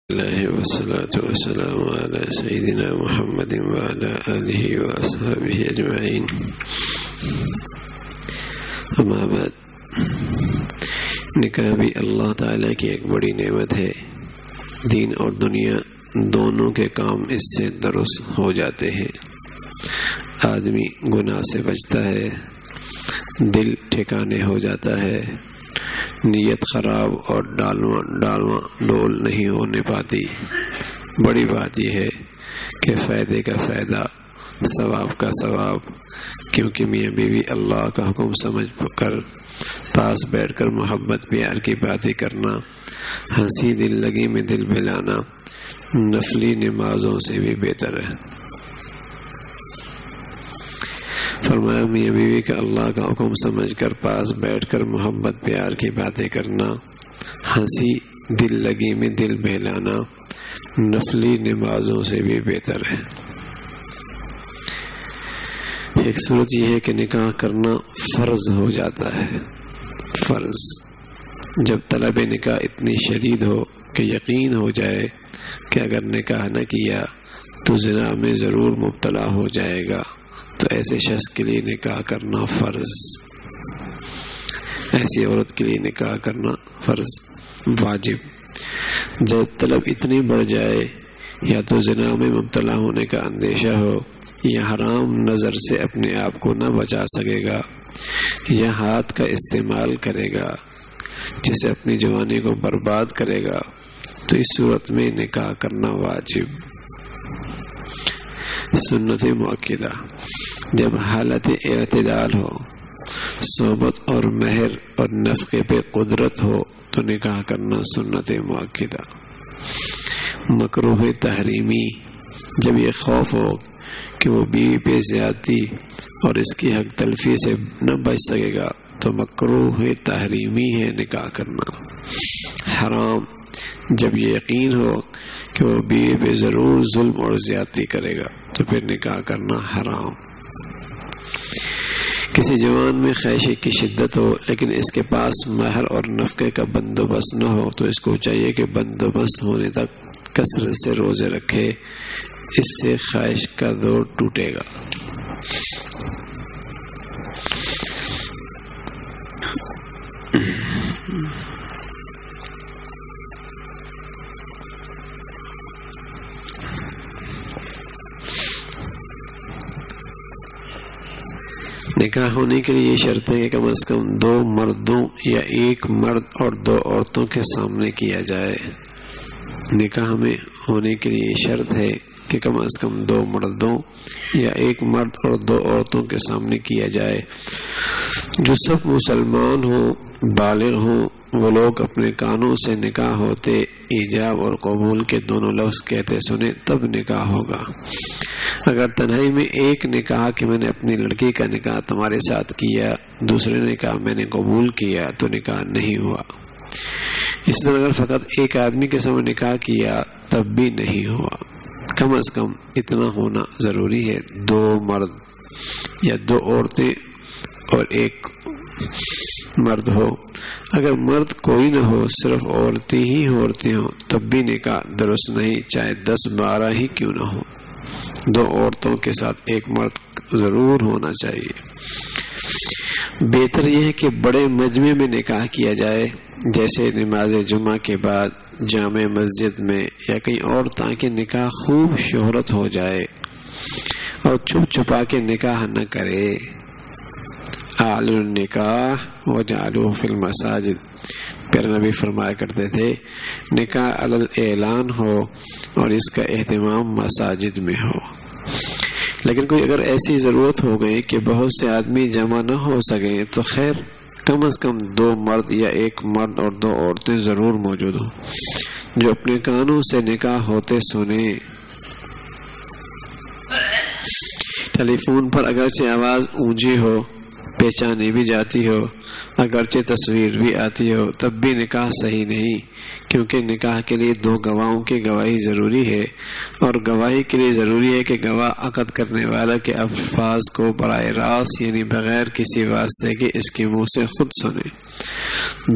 اللہ والصلاة والسلام علی سیدنا محمد وعلی آلہ واصحابہ اجمعین، اما بعد، نکاح بھی اللہ تعالیٰ کی ایک بڑی نعمت ہے۔ دین اور دنیا دونوں کے کام اس سے درست ہو جاتے ہیں۔ آدمی گناہ سے بچتا ہے، دل ٹھکانے ہو جاتا ہے، نیت خراب اور ڈالواں ڈول نہیں ہونے پاتی۔ بڑی بات یہ ہے کہ فائدے کا فائدہ، ثواب کا ثواب، کیونکہ میاں بیوی اللہ کا حکم سمجھ کر پاس بیٹھ کر محبت پیار کی باتیں کرنا، ہنسی دل لگی میں دل بہلانا نفلی نمازوں سے بھی بہتر ہے۔ فرمایا میاں بیوی کا اللہ کا حکم سمجھ کر پاس بیٹھ کر محبت پیار کی باتیں کرنا، ہنسی دل لگی میں دل بہلانا نفلی نمازوں سے بھی بہتر ہے۔ ایک صورت یہ ہے کہ نکاح کرنا فرض ہو جاتا ہے۔ فرض جب طلب نکاح اتنی شدید ہو کہ یقین ہو جائے کہ اگر نکاح نہ کیا تو زنا میں ضرور مبتلا ہو جائے گا، تو ایسے شخص کے لیے نکاح کرنا فرض، ایسی عورت کے لیے نکاح کرنا فرض، واجب۔ جب طلب اتنی بڑھ جائے یا تو زنا میں مبتلا ہونے کا اندیشہ ہو، یا حرام نظر سے اپنے آپ کو نہ بچا سکے گا، یا ہاتھ کا استعمال کرے گا جسے اپنی جوانی کو برباد کرے گا، تو اس صورت میں نکاح کرنا واجب۔ سنت مؤکدہ جب حالت اعتدال ہو، صحبت اور مہر اور نفقے پہ قدرت ہو، تو نکاح کرنا سنت مؤکدہ۔ مکروہ تحریمی جب یہ خوف ہو کہ وہ بیوی پہ زیادتی اور اس کی حق تلفی سے نہ بچ سکے گا، تو مکروہ تحریمی ہے نکاح کرنا۔ حرام جب یہ یقین ہو کہ وہ بیوی پہ ضرور ظلم اور زیادتی کرے گا، تو پھر نکاح کرنا حرام۔ کسی جوان میں خواہش کی شدت ہو لیکن اس کے پاس مہر اور نفقے کا بندوبست نہ ہو، تو اس کو چاہیے کہ بندوبست ہونے تک کثرت سے روزے رکھے، اس سے خواہش کا دور ٹوٹے گا۔ نکاح ہونے کے لیے یہ شرط ہے کہ کم از کم 2 مردوں یا 1 مرد اور 2 عورتوں کے سامنے کیا جائے۔ نکاح میں ہونے کے لیے یہ شرط ہے کہ کم از کم 2 مردوں یا 1 مرد اور 2 عورتوں کے سامنے کیا جائے، جو سب مسلمان ہوں، بالغ ہوں۔ وہ لوگ اپنے کانوں سے نکاح ہوتے ایجاب اور قبول کے دونوں لفظ کہتے سنے، تب نکاح ہوگا۔ اگر تنہائی میں ایک نے کہا کہ میں نے اپنی لڑکی کا نکاح تمہارے ساتھ کیا، دوسرے نے کہا میں نے قبول کیا، تو نکاح نہیں ہوا۔ اس طرح اگر فقط ایک آدمی کے سامنے نکاح کیا تب بھی نہیں ہوا۔ کم از کم اتنا ہونا ضروری ہے، 2 مرد یا 2 عورتیں اور 1 مرد ہو۔ اگر مرد کوئی نہ ہو، صرف عورتیں ہی عورتیں ہوں، تب بھی نکاح درست نہیں، چاہے 10-12 ہی کیوں نہ ہو۔ 2 عورتوں کے ساتھ 1 مرد ضرور ہونا چاہیے۔ بہتر یہ ہے کہ بڑے مجمع میں نکاح کیا جائے، جیسے نماز جمعہ کے بعد جامع مسجد میں یا کہیں اور، تاکہ نکاح خوب شہرت ہو جائے، اور چھپ چھپا کے نکاح نہ کرے۔ اعلنوا النکاح وجعلوه فی المساجد، پیارے نبی فرمایا کرتے تھے نکاح علی اعلان ہو اور اس کا اہتمام مساجد میں ہو۔ لیکن کوئی اگر ایسی ضرورت ہو گئی کہ بہت سے آدمی جمع نہ ہو سکیں، تو خیر کم از کم 2 مرد یا 1 مرد اور 2 عورتیں ضرور موجود ہوں، جو اپنے کانوں سے نکاح ہوتے سنیں۔ ٹیلی فون پر اگرچہ آواز اونچی ہو، پہچانی بھی جاتی ہو، اگرچہ تصویر بھی آتی ہو، تب بھی نکاح صحیح نہیں، کیونکہ نکاح کے لیے 2 گواہوں کی گواہی ضروری ہے، اور گواہی کے لیے ضروری ہے کہ گواہ عقد کرنے والا کے الفاظ کو براہ راست یعنی بغیر کسی واسطے کے اس کے منہ سے خود سنے۔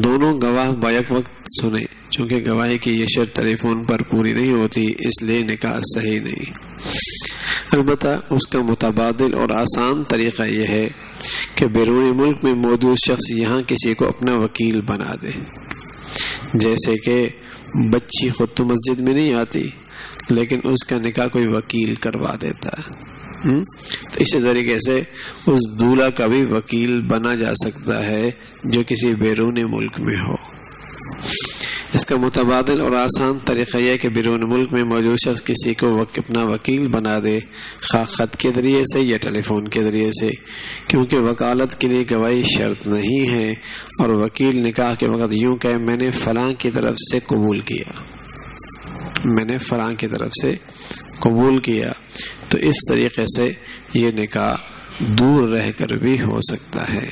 دونوں گواہ بیک وقت سنے، چونکہ گواہی کی یہ شرط ٹیلی فون پر پوری نہیں ہوتی، اس لیے نکاح صحیح نہیں۔ البتہ اس کا متبادل اور آسان طریقہ یہ ہے کہ بیرون ملک میں موجود شخص یہاں کسی کو اپنا وکیل بنا دے، جیسے کہ بچی خود تو مسجد میں نہیں آتی لیکن اس کا نکاح کوئی وکیل کروا دیتا ہے، تو اسی طریقے سے اس دولہا کا بھی وکیل بنا جا سکتا ہے جو کسی بیرون ملک میں ہو۔ اس کا متبادل اور آسان طریقہ یہ کہ بیرون ملک میں موجود شخص کسی کو اپنا وکیل بنا دے، خواہ خط کے ذریعے سے یا ٹیلی فون کے ذریعے سے، کیونکہ وکالت کے لیے گواہی شرط نہیں ہے، اور وکیل نکاح کے وقت یوں کہ میں نے فلاں کی طرف سے قبول کیا، میں نے فلاں کی طرف سے قبول کیا، تو اس طریقے سے یہ نکاح دور رہ کر بھی ہو سکتا ہے۔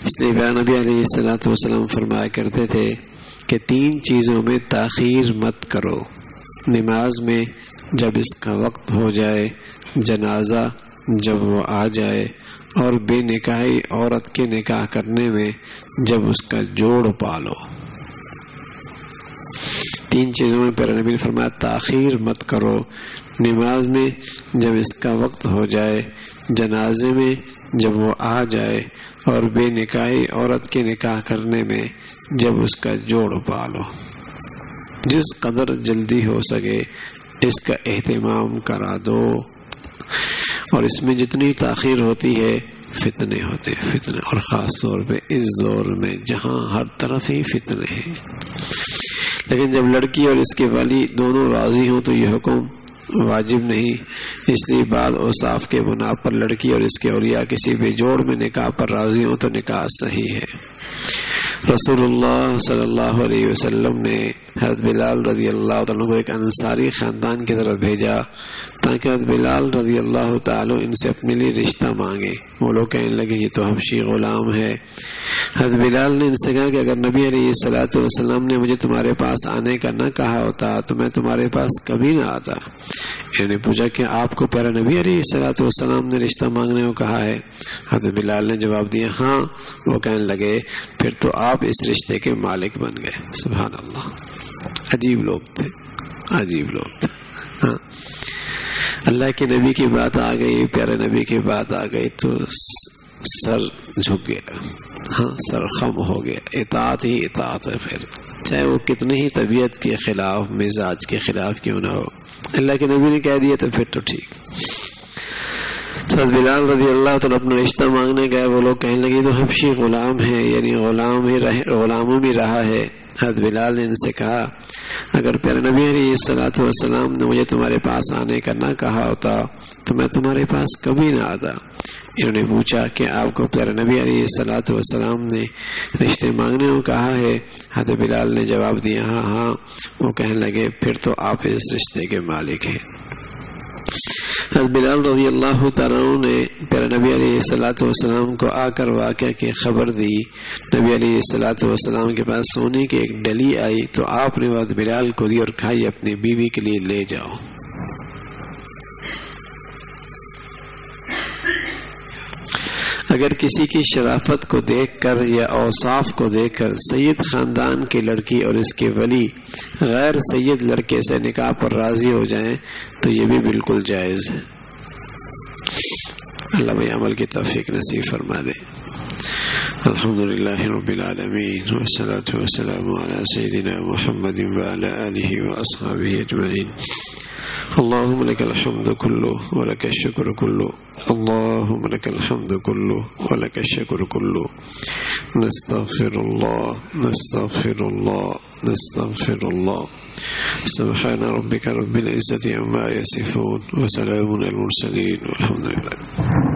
اس لیے نبی علیہ الصلوۃ والسلام فرمایا کرتے تھے کہ 3 چیزوں میں تاخیر مت کرو: نماز میں جب اس کا وقت ہو جائے، جنازہ جب وہ آ جائے، اور بے نکاحی عورت کے نکاح کرنے میں جب اس کا جوڑ پالو۔ 3 چیزوں میں پیارے نبی نے فرمایا تاخیر مت کرو: نماز میں جب اس کا وقت ہو جائے، جنازے میں جب وہ آ جائے، اور بے نکاحی عورت کے نکاح کرنے میں جب اس کا جوڑ پالو۔ جس قدر جلدی ہو سکے اس کا اہتمام کرا دو، اور اس میں جتنی تاخیر ہوتی ہے فتنے ہوتے ہیں، فتنے، اور خاص طور پہ اس دور میں جہاں ہر طرف ہی فتنے ہیں۔ لیکن جب لڑکی اور اس کے والی دونوں راضی ہوں تو یہ حکم واجب نہیں، اس لیے بعض اوصاف کے بنا پر لڑکی اور اس کے اولیاء کسی بھی جوڑ میں نکاح پر راضی ہوں تو نکاح صحیح ہے۔ رسول اللہ صلی اللہ علیہ وسلم نے حضرت بلال رضی اللہ تعالیٰ کو ایک انصاری خاندان کی طرف بھیجا تاکہ حضرت بلال رضی اللہ تعالیٰ ان سے اپنے لیے رشتہ مانگے۔ وہ لوگ کہنے لگے یہ تو حبشی غلام ہے۔ حضرت بلال نے ان سے کہا کہ اگر نبی علیہ الصلوۃ والسلام نے مجھے تمہارے پاس آنے کا نہ کہا ہوتا تو میں تمہارے پاس کبھی نہ آتا۔ انہوں نے پوچھا کہ آپ کو پیارا نبی علیہ الصلوۃ والسلام نے رشتہ مانگنے کو کہا ہے؟ حضرت بلال نے جواب دیا ہاں۔ وہ کہنے لگے پھر تو آپ اس رشتے کے مالک بن گئے۔ سبحان اللہ، عجیب لوگ تھے، عجیب لوگ تھے۔ ہاں، اللہ کے نبی کی بات آ گئی، پیارے نبی کی بات آ گئی تو سر جھک گیا، ہاں سر خم ہو گیا۔ اطاعت ہی اطاعت ہے، پھر چاہے وہ کتنی ہی طبیعت کے خلاف، مزاج کے خلاف کیوں نہ ہو، اللہ کے نبی نے کہہ دیا تو پھر تو ٹھیک۔ حضرت بلال رضی اللہ تعالیٰ اپنا رشتہ مانگنے گئے، وہ لوگ کہنے لگے تو حبشی غلام ہے، یعنی غلاموں بھی رہا ہے۔ حضرت بلال نے ان سے کہا اگر پیارے نبی علیہ الصلوۃ والسلام نے مجھے تمہارے پاس آنے کا نہ کہا ہوتا تو میں تمہارے پاس کبھی نہ آتا۔ انہوں نے پوچھا کہ آپ کو پیارے نبی علیہ الصلوۃ والسلام نے رشتے مانگنے کو کہا ہے؟ حضرت بلال نے جواب دیا ہاں ہاں۔ وہ کہنے لگے پھر تو آپ اس رشتے کے مالک ہیں۔ حضرت بلال رضی اللہ تعالیٰ نے پیارے نبی علیہ الصلوۃ والسلام کو آ کر واقعہ کی خبر دی۔ نبی علیہ الصلوۃ والسلام کے پاس سونے کی ایک ڈلی آئی تو آپ نے حضرت بلال کو دی اور کھائی اپنی بیوی کے لیے لے جاؤ۔ اگر کسی کی شرافت کو دیکھ کر یا اوصاف کو دیکھ کر سید خاندان کی لڑکی اور اس کے ولی غیر سید لڑکے سے نکاح پر راضی ہو جائیں تو یہ بھی بالکل جائز ہے۔ اللہ بھائی عمل کی توفیق نصیب فرما دے۔ الحمدللہ رب العالمین والصلاة والسلام علی سیدنا محمد وعلی آلہ واصحابہ اجمعین۔ اللهم لك الحمد كله ولك الشكر كله، اللهم لك الحمد كله ولك الشكر كله، نستغفر الله نستغفر الله نستغفر الله، سبحان ربك رب العزة عما يصفون وسلام على المرسلين والحمد لله۔